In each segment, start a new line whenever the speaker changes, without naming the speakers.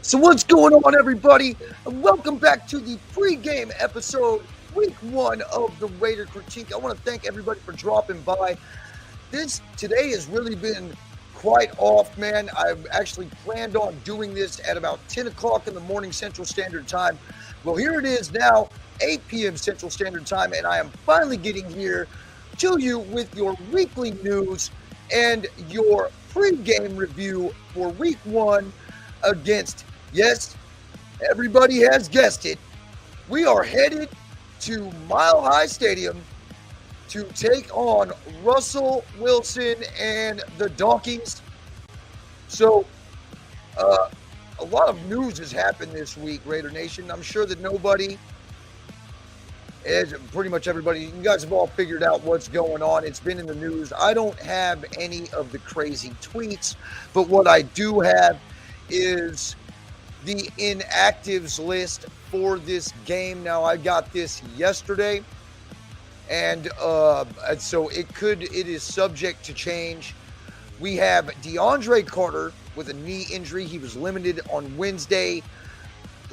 So what's going on, everybody? And welcome back to the pregame episode, week 1 of the Raider Critique. I want to thank everybody for dropping by. Today has really been quite off, man. I've actually planned on doing this at about 10 o'clock in the morning Central Standard Time. Well, here it is now, 8 p.m. Central Standard Time, and I am finally getting here to you with your weekly news and your pregame review for week 1 against, yes, everybody has guessed it, we are headed to Mile High Stadium to take on Russell Wilson and the Donkeys. So, a lot of news has happened this week, Raider Nation. I'm sure that pretty much everybody, you guys have all figured out what's going on. It's been in the news. I don't have any of the crazy tweets, but what I do have is the inactives list for this game. Now, I got this yesterday, and so it is subject to change. We have DeAndre Carter with a knee injury. He was limited on Wednesday,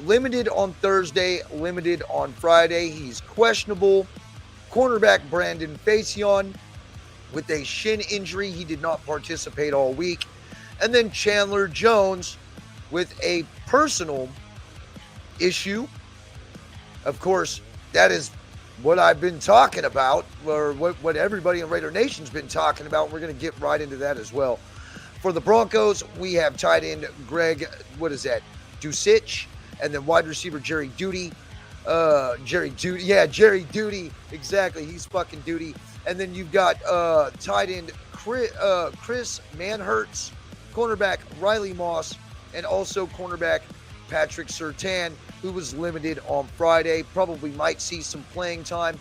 limited on Thursday, limited on Friday. He's questionable. Cornerback Brandon Facyson with a shin injury. He did not participate all week. And then Chandler Jones with a personal issue. Of course, that is what I've been talking about, or what everybody in Raider Nation's been talking about. We're going to get right into that as well. For the Broncos, we have tight end Greg, Dusich, and then wide receiver Jerry Duty. Jerry Duty, exactly. He's fucking Duty. And then you've got tight end Chris Manhertz, cornerback Riley Moss, and also cornerback Patrick Surtain, who was limited on Friday. Probably might see some playing time,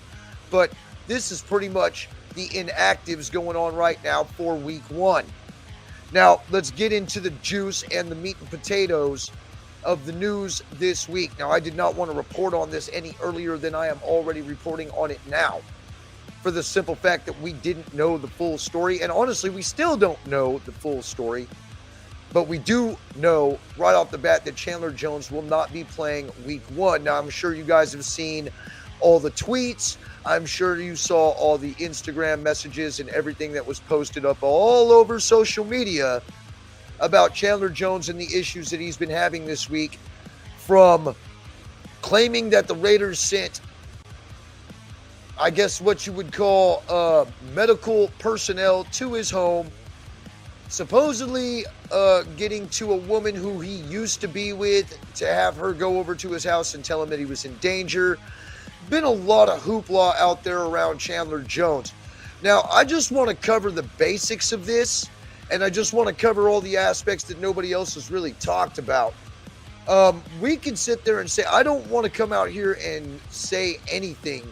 but this is pretty much the inactives going on right now for week 1. Now, let's get into the juice and the meat and potatoes of the news this week. Now, I did not want to report on this any earlier than I am already reporting on it now, for the simple fact that we didn't know the full story, and honestly, we still don't know the full story. But we do know right off the bat that Chandler Jones will not be playing week 1. Now, I'm sure you guys have seen all the tweets. I'm sure you saw all the Instagram messages and everything that was posted up all over social media about Chandler Jones and the issues that he's been having this week, from claiming that the Raiders sent, I guess what you would call medical personnel to his home, supposedly getting to a woman who he used to be with to have her go over to his house and tell him that he was in danger. Been a lot of hoopla out there around Chandler Jones. Now, I just want to cover the basics of this, and I just want to cover all the aspects that nobody else has really talked about. We can sit there and say, I don't want to come out here and say anything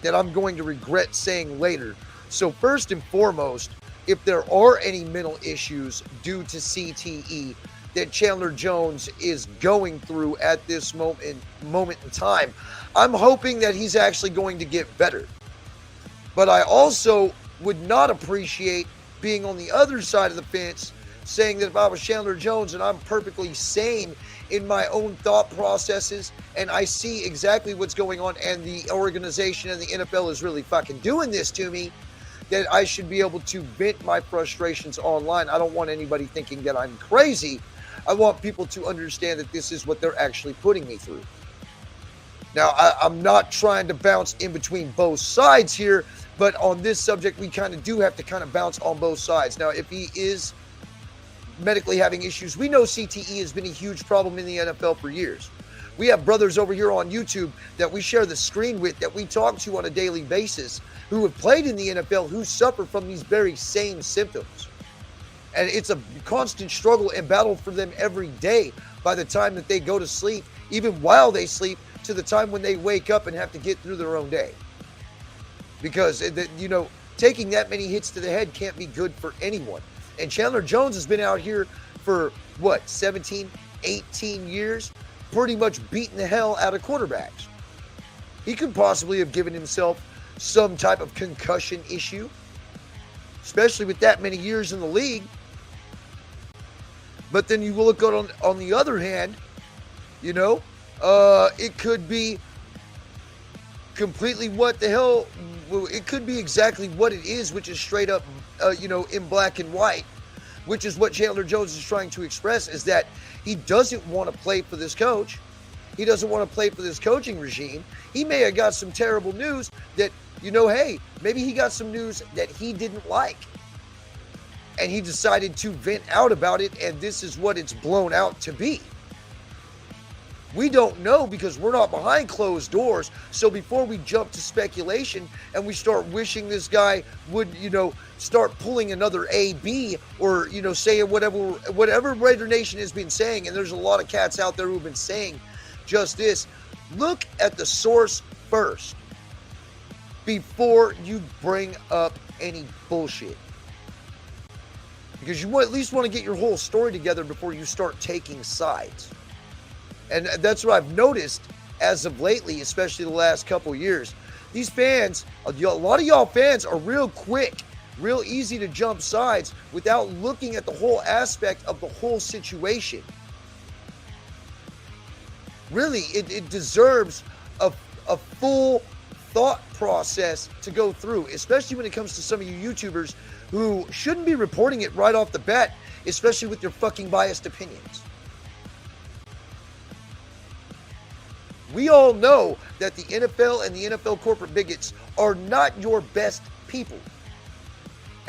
that I'm going to regret saying later. So first and foremost, if there are any mental issues due to CTE that Chandler Jones is going through at this moment in time, I'm hoping that he's actually going to get better. But I also would not appreciate being on the other side of the fence, saying that if I was Chandler Jones and I'm perfectly sane in my own thought processes, and I see exactly what's going on, and the organization and the NFL is really fucking doing this to me, that I should be able to vent my frustrations online. I don't want anybody thinking that I'm crazy. I want people to understand that this is what they're actually putting me through. Now, I'm not trying to bounce in between both sides here, but on this subject, we kind of do have to kind of bounce on both sides. Now, if he is medically having issues, we know CTE has been a huge problem in the NFL for years. We have brothers over here on YouTube that we share the screen with, that we talk to on a daily basis, who have played in the NFL, who suffer from these very same symptoms. And it's a constant struggle and battle for them every day, by the time that they go to sleep, even while they sleep, to the time when they wake up and have to get through their own day. Because, taking that many hits to the head can't be good for anyone. And Chandler Jones has been out here for, 17, 18 years, pretty much beating the hell out of quarterbacks. He could possibly have given himself some type of concussion issue, especially with that many years in the league. But then you look on the other hand, You know, it could be completely what the hell. It could be exactly what it is, which is straight up, in black and white, which is what Chandler Jones is trying to express, is that he doesn't want to play for this coach. He doesn't want to play for this coaching regime. He may have got some terrible news that, hey, maybe he got some news that he didn't like. And he decided to vent out about it, and this is what it's blown out to be. We don't know because we're not behind closed doors. So before we jump to speculation and we start wishing this guy would, start pulling another AB or, saying whatever Raider Nation has been saying, and there's a lot of cats out there who've been saying just this, look at the source first before you bring up any bullshit. Because you at least want to get your whole story together before you start taking sides. And that's what I've noticed as of lately, especially the last couple years. These fans, a lot of y'all fans are real quick, real easy to jump sides without looking at the whole aspect of the whole situation. Really, it deserves a full thought process to go through, especially when it comes to some of you YouTubers who shouldn't be reporting it right off the bat, especially with your fucking biased opinions. We all know that the NFL and the NFL corporate bigots are not your best people.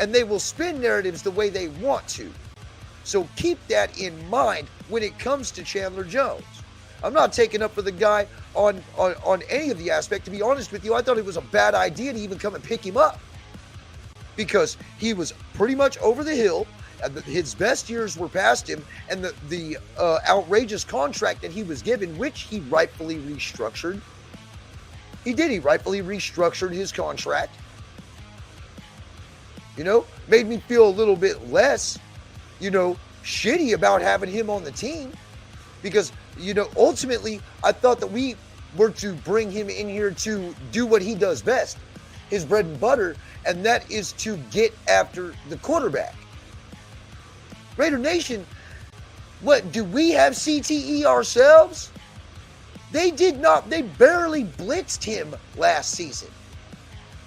And they will spin narratives the way they want to. So keep that in mind when it comes to Chandler Jones. I'm not taking up for the guy on any of the aspect. To be honest with you, I thought it was a bad idea to even come and pick him up. Because he was pretty much over the hill. His best years were past him, and the outrageous contract that he was given, which he rightfully restructured. He rightfully restructured his contract. Made me feel a little bit less, shitty about having him on the team. Because, ultimately, I thought that we were to bring him in here to do what he does best, his bread and butter, and that is to get after the quarterback. Raider Nation, what, do we have CTE ourselves? They did not. They barely blitzed him last season.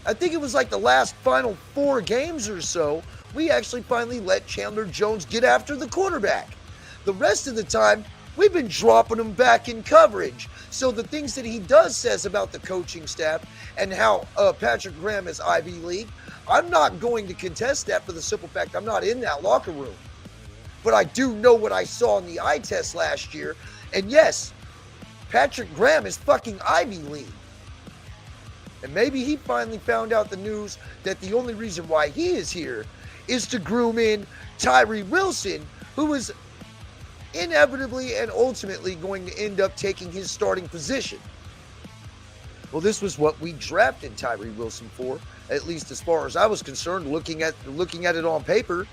I think it was like the last final 4 games or so, we actually finally let Chandler Jones get after the quarterback. The rest of the time, we've been dropping him back in coverage. So the things that he says about the coaching staff and how Patrick Graham is Ivy League, I'm not going to contest that for the simple fact I'm not in that locker room. But I do know what I saw in the eye test last year. And yes, Patrick Graham is fucking Ivy League. And maybe he finally found out the news that the only reason why he is here is to groom in Tyree Wilson, who is inevitably and ultimately going to end up taking his starting position. Well, this was what we drafted Tyree Wilson for, at least as far as I was concerned, looking at it on paper.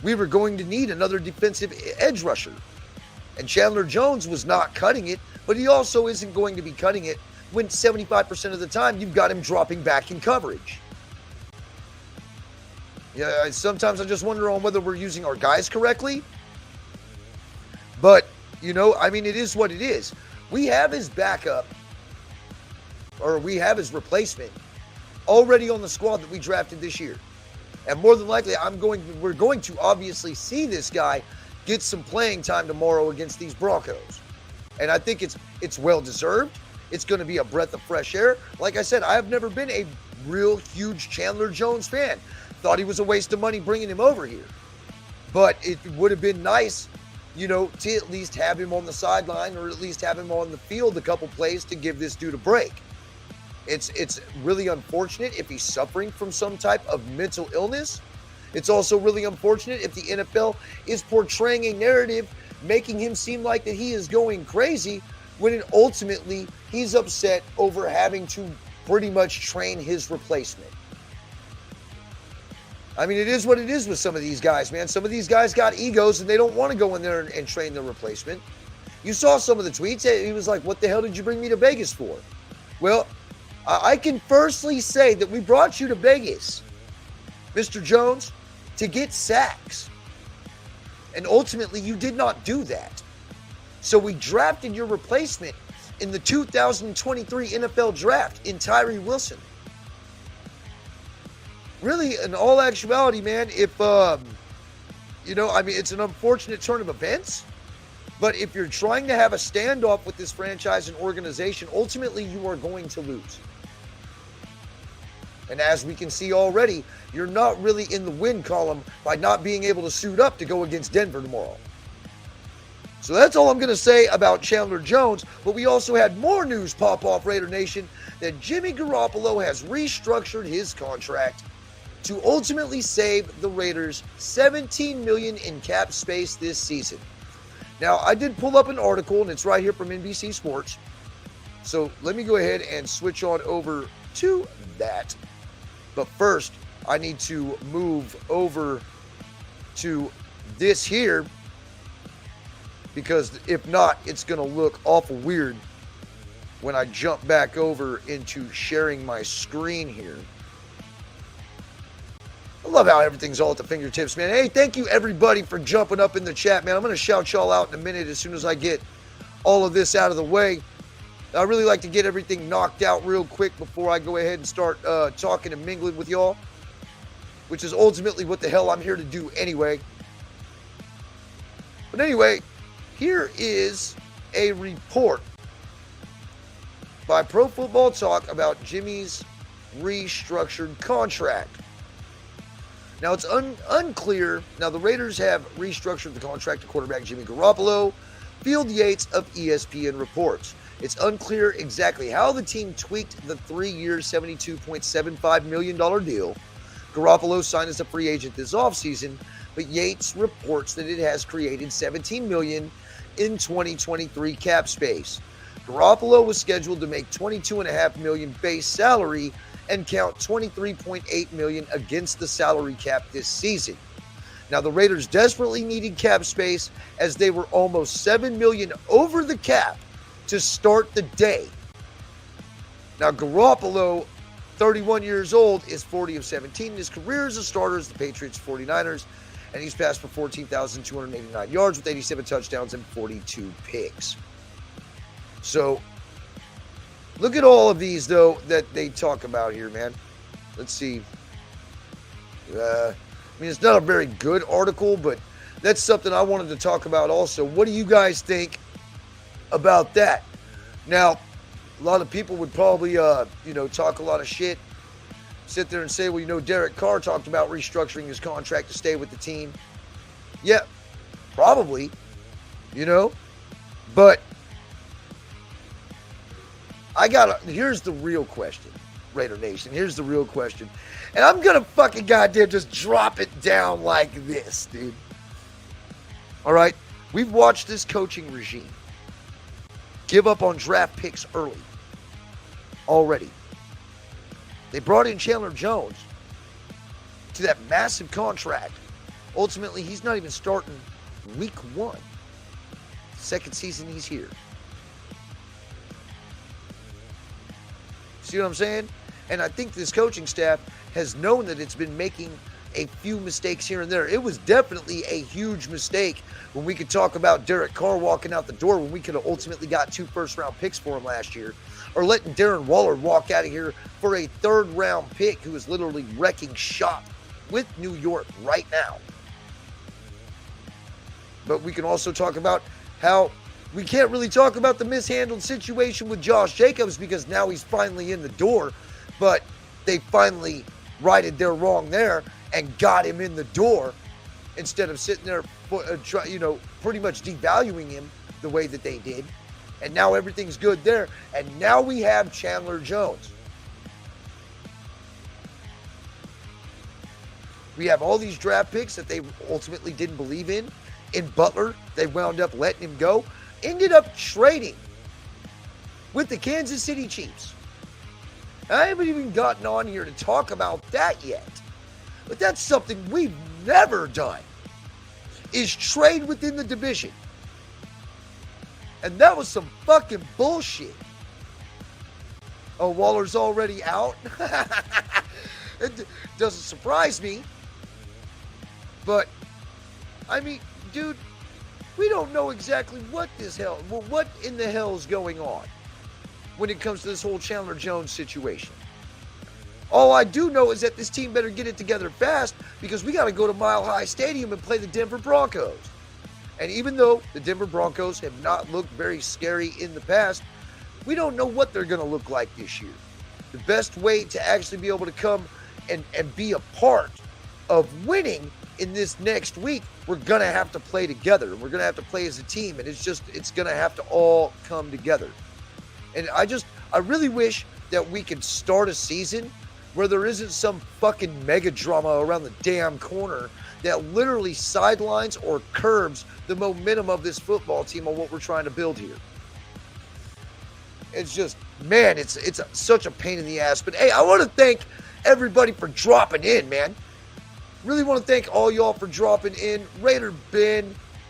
We were going to need another defensive edge rusher. And Chandler Jones was not cutting it, but he also isn't going to be cutting it when 75% of the time you've got him dropping back in coverage. Yeah, sometimes I just wonder on whether we're using our guys correctly. But, it is what it is. We have his backup, or we have his replacement already on the squad that we drafted this year. And more than likely, we're going to obviously see this guy get some playing time tomorrow against these Broncos. And I think it's well-deserved. It's going to be a breath of fresh air. Like I said, I have never been a real huge Chandler Jones fan. Thought he was a waste of money bringing him over here. But it would have been nice, to at least have him on the sideline or at least have him on the field a couple plays to give this dude a break. It's really unfortunate if he's suffering from some type of mental illness. It's also really unfortunate if the NFL is portraying a narrative making him seem like that he is going crazy when ultimately he's upset over having to pretty much train his replacement. It is what it is with some of these guys, man. Some of these guys got egos and they don't want to go in there and train their replacement. You saw some of the tweets. He was like, what the hell did you bring me to Vegas for? Well, I can firstly say that we brought you to Vegas, Mr. Jones, to get sacks. And ultimately, you did not do that. So we drafted your replacement in the 2023 NFL draft in Tyree Wilson. Really, in all actuality, man, if, it's an unfortunate turn of events, but if you're trying to have a standoff with this franchise and organization, ultimately you are going to lose. And as we can see already, you're not really in the win column by not being able to suit up to go against Denver tomorrow. So that's all I'm going to say about Chandler Jones. But we also had more news pop off, Raider Nation, that Jimmy Garoppolo has restructured his contract to ultimately save the Raiders $17 million in cap space this season. Now, I did pull up an article, and it's right here from NBC Sports. So let me go ahead and switch on over to that. But first, I need to move over to this here, because if not, it's going to look awful weird when I jump back over into sharing my screen here. I love how everything's all at the fingertips, man. Hey, thank you everybody for jumping up in the chat, man. I'm going to shout y'all out in a minute as soon as I get all of this out of the way. I really like to get everything knocked out real quick before I go ahead and start talking and mingling with y'all, which is ultimately what the hell I'm here to do anyway. But anyway, here is a report by Pro Football Talk about Jimmy's restructured contract. Now, it's unclear. Now, the Raiders have restructured the contract to quarterback Jimmy Garoppolo, Field Yates of ESPN reports. It's unclear exactly how the team tweaked the 3-year, $72.75 million deal. Garoppolo signed as a free agent this offseason, but Yates reports that it has created $17 million in 2023 cap space. Garoppolo was scheduled to make $22.5 million base salary and count $23.8 million against the salary cap this season. Now, the Raiders desperately needed cap space as they were almost $7 million over the cap to start the day. Now, Garoppolo, 31 years old, is 40 of 17 in his career as a starter as the Patriots 49ers, and he's passed for 14,289 yards with 87 touchdowns and 42 picks. So, look at all of these, though, that they talk about here, man. Let's see. It's not a very good article, but that's something I wanted to talk about also. What do you guys think about that? Now, a lot of people would probably, talk a lot of shit, sit there and say, well, Derek Carr talked about restructuring his contract to stay with the team. Yeah, probably, but here's the real question, Raider Nation. Here's the real question. And I'm going to fucking goddamn just drop it down like this, dude. All right? We've watched this coaching regime give up on draft picks early. Already. They brought in Chandler Jones to that massive contract. Ultimately, he's not even starting week 1. Second season he's here. See what I'm saying? And I think this coaching staff has known that it's been making a few mistakes here and there. It was definitely a huge mistake when we could talk about Derek Carr walking out the door when we could have ultimately got 2 first-round picks for him last year, or letting Darren Waller walk out of here for a 3rd-round pick who is literally wrecking shop with New York right now. But we can also talk about how we can't really talk about the mishandled situation with Josh Jacobs because now he's finally in the door, but they finally righted their wrong there and got him in the door instead of sitting there, pretty much devaluing him the way that they did. And now everything's good there. And now we have Chandler Jones. We have all these draft picks that they ultimately didn't believe in. In Butler, they wound up letting him go. Ended up trading with the Kansas City Chiefs. I haven't even gotten on here to talk about that yet. But that's something we've never done, is trade within the division. And that was some fucking bullshit. Oh, Waller's already out? It doesn't surprise me. But, dude, We don't know exactly what in the hell is going on when it comes to this whole Chandler Jones situation. All I do know is that this team better get it together fast, because we got to go to Mile High Stadium and play the Denver Broncos. And even though the Denver Broncos have not looked very scary in the past, we don't know what they're going to look like this year. The best way to actually be able to come and be a part of winning in this next week, we're going to have to play together. We're going to have to play as a team, and it's going to have to all come together. And I really wish that we could start a season where there isn't some fucking mega drama around the damn corner that literally sidelines or curbs the momentum of this football team on what we're trying to build here. It's just, man, it's such a pain in the ass. But hey, I want to thank everybody for dropping in, man. Really want to thank all y'all for dropping in. Raider Ben,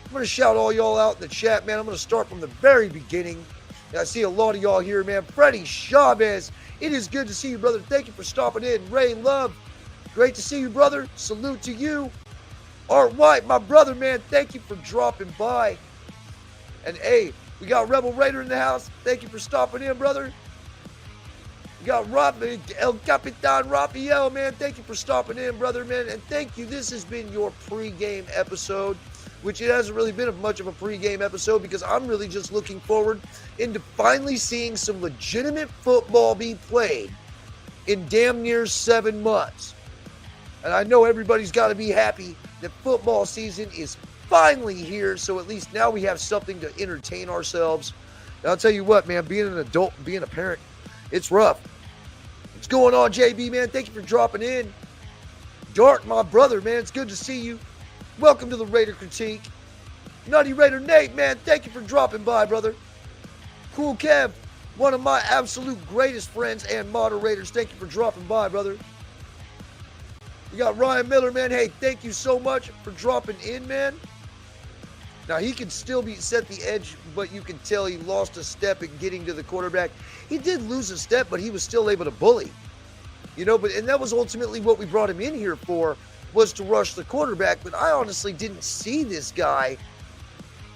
I'm going to shout all y'all out in the chat, man. I'm going to start from the very beginning. And I see a lot of y'all here, man. Freddie Chavez, it is good to see you, brother. Thank you for stopping in. Ray Love, great to see you, brother. Salute to you. Art White, my brother, man, thank you for dropping by. And hey, we got Rebel Raider in the house. Thank you for stopping in, brother. We got El Capitan Rafael, man. Thank you for stopping in, brother, man. And thank you. This has been your pregame episode, which it hasn't really been much of a pregame episode, because I'm really just looking forward into finally seeing some legitimate football be played in damn near 7 months. And I know everybody's got to be happy that football season is finally here, so at least now we have something to entertain ourselves. And I'll tell you what, man, being an adult, being a parent, it's rough. What's going on, JB, man? Thank you for dropping in. Dart, my brother, man, it's good to see you. Welcome to the Raider Critique. Nutty Raider Nate, man, thank you for dropping by, brother. Cool Kev, one of my absolute greatest friends and moderators, thank you for dropping by, brother. We got Ryan Miller, man. Hey, thank you so much for dropping in, man. Now, he can still set the edge, but you can tell he lost a step at getting to the quarterback. He did lose a step, but he was still able to bully. You know, and that was ultimately what we brought him in here for, was to rush the quarterback. But I honestly didn't see this guy,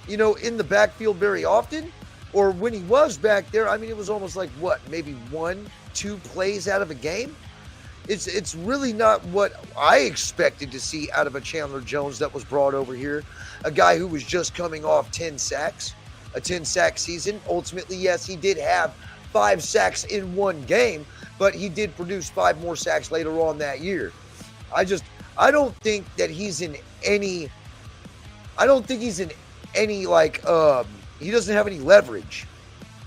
you know, in the backfield very often. Or when he was back there, I mean, it was almost like, what, maybe 1-2 plays out of a game? It's really not what I expected to see out of a Chandler Jones that was brought over here. A guy who was just coming off 10 sacks, a 10-sack season. Ultimately, yes, he did have 5 sacks in one game, but he did produce 5 more sacks later on that year. I don't think that he's in any, he doesn't have any leverage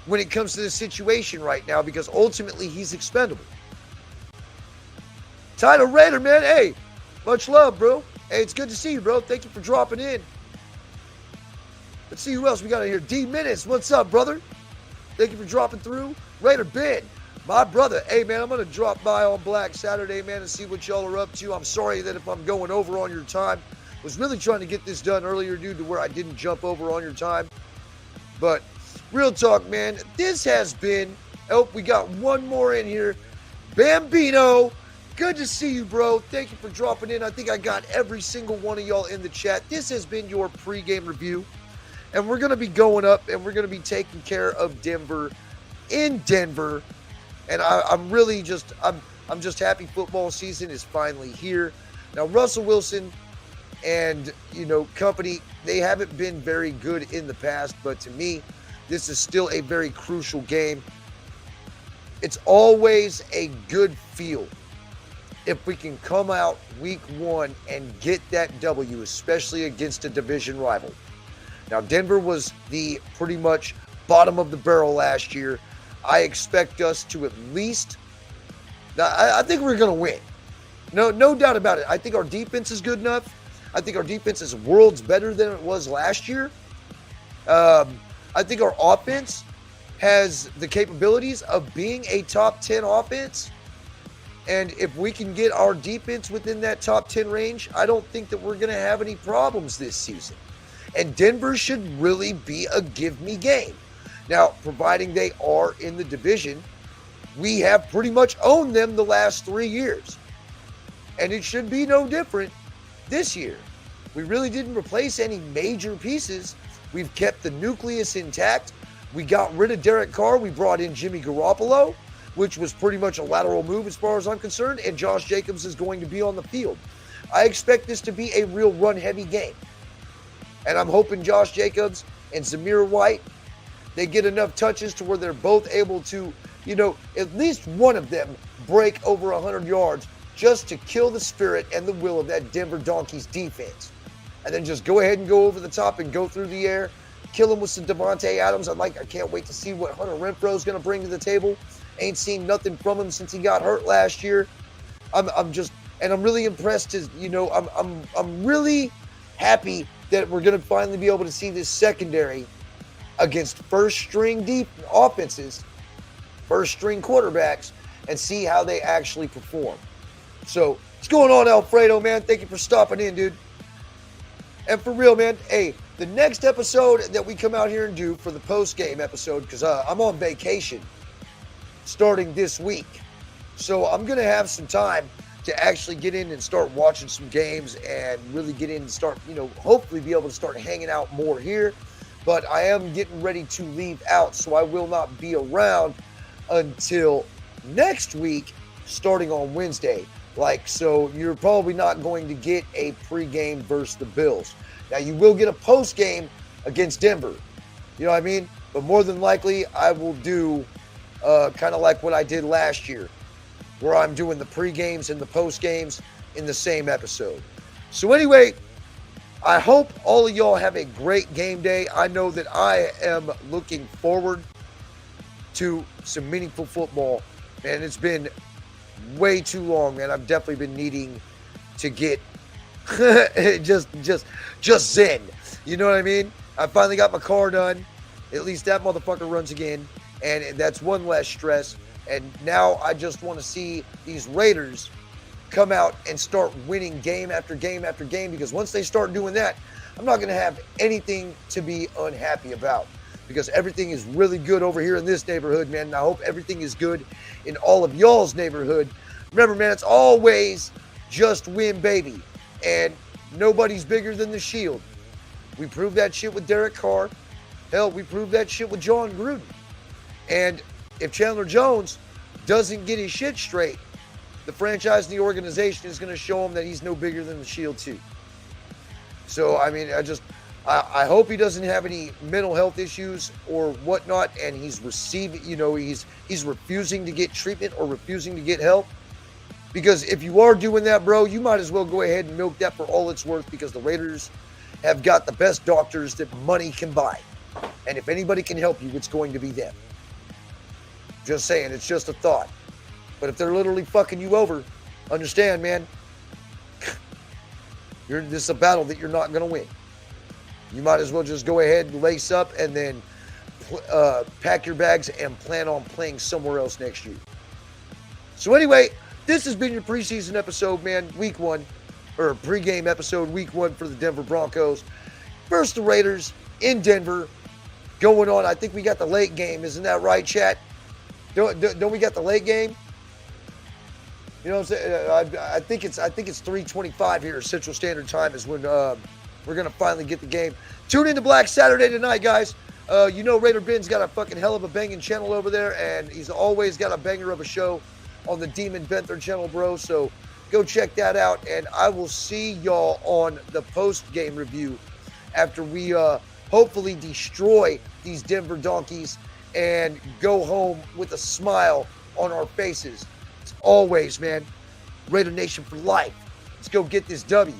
when it comes to this situation right now, because ultimately he's expendable. Tyler Raider, man, hey, much love, bro. Hey, it's good to see you, bro. Thank you for dropping in. Let's see who else we got in here. D Minutes, what's up, brother? Thank you for dropping through. Raider Ben, my brother. Hey, man, I'm going to drop by on Black Saturday, man, and see what y'all are up to. I'm sorry that if I'm going over on your time. Was really trying to get this done earlier due to where I didn't jump over on your time. But real talk, man, this has been, oh, we got one more in here. Bambino. Good to see you, bro. Thank you for dropping in. I think I got every single one of y'all in the chat. This has been your pregame review. And we're going to be going up and we're going to be taking care of Denver in Denver. And I'm really just, I'm just happy football season is finally here. Now, Russell Wilson and, you know, company, they haven't been very good in the past. But to me, this is still a very crucial game. It's always a good feel if we can come out week 1 and get that W, especially against a division rival. Now, Denver was the pretty much bottom of the barrel last year. I expect us to at least, I think we're going to win. No doubt about it. I think our defense is good enough. I think our defense is worlds better than it was last year. I think our offense has the capabilities of being a top 10 offense. And if we can get our defense within that top 10 range, I don't think that we're going to have any problems this season. And Denver should really be a give-me game. Now, providing they are in the division, we have pretty much owned them the last 3 years. And it should be no different this year. We really didn't replace any major pieces We've kept the nucleus intact. We got rid of Derek Carr. We brought in Jimmy Garoppolo, which was pretty much a lateral move as far as I'm concerned, and Josh Jacobs is going to be on the field. I expect this to be a real run-heavy game. And I'm hoping Josh Jacobs and Zamir White, they get enough touches to where they're both able to, at least one of them break over 100 yards just to kill the spirit and the will of that Denver Donkeys defense. And then just go ahead and go over the top and go through the air, kill him with some Devontae Adams. I can't wait to see what Hunter Renfrow is going to bring to the table. Ain't seen nothing from him since he got hurt last year. I'm really impressed. I'm really happy that we're going to finally be able to see this secondary against first-string offenses, first-string quarterbacks, and see how they actually perform. So, what's going on, Alfredo, man? Thank you for stopping in, dude. And for real, man, hey, the next episode that we come out here and do for the post-game episode, because I'm on vacation starting this week. So, I'm going to have some time to actually get in and start watching some games and really get in and start, hopefully be able to start hanging out more here. But I am getting ready to leave out, so I will not be around until next week, starting on Wednesday. So you're probably not going to get a pregame versus the Bills. Now, you will get a postgame against Denver. You know what I mean? But more than likely, I will do kind of like what I did last year, where I'm doing the pre-games and the post-games in the same episode. So anyway, I hope all of y'all have a great game day. I know that I am looking forward to some meaningful football. Man, it's been way too long, man. I've definitely been needing to get just zen. You know what I mean? I finally got my car done. At least that motherfucker runs again. And that's one less stress. And now I just want to see these Raiders come out and start winning game after game after game, because once they start doing that, I'm not going to have anything to be unhappy about, because everything is really good over here in this neighborhood, man. And I hope everything is good in all of y'all's neighborhood. Remember, man, it's always just win, baby. And nobody's bigger than the Shield. We proved that shit with Derek Carr. Hell, we proved that shit with John Gruden. And if Chandler Jones doesn't get his shit straight, the franchise and the organization is going to show him that he's no bigger than the Shield too. So, I mean, I hope he doesn't have any mental health issues or whatnot, and he's receiving, he's refusing to get treatment or refusing to get help. Because if you are doing that, bro, you might as well go ahead and milk that for all it's worth, because the Raiders have got the best doctors that money can buy. And if anybody can help you, it's going to be them. Just saying, it's just a thought. But if they're literally fucking you over, understand, man, this is a battle that you're not going to win. You might as well just go ahead and lace up and then pack your bags and plan on playing somewhere else next year. So anyway, this has been your preseason episode, man, week one, or pregame episode, week one for the Denver Broncos versus the Raiders in Denver. Going on, I think we got the late game. Isn't that right, chat? Don't we got the late game? You know what I'm saying? I think it's 3:25 here Central Standard Time is when we're gonna finally get the game. Tune into Black Saturday tonight, guys. Raider Ben's got a fucking hell of a banging channel over there, and he's always got a banger of a show on the Demon Benther channel, bro. So go check that out, and I will see y'all on the post-game review after we hopefully destroy these Denver Donkeys and go home with a smile on our faces. As always, man, Raider Nation for life. Let's go get this W.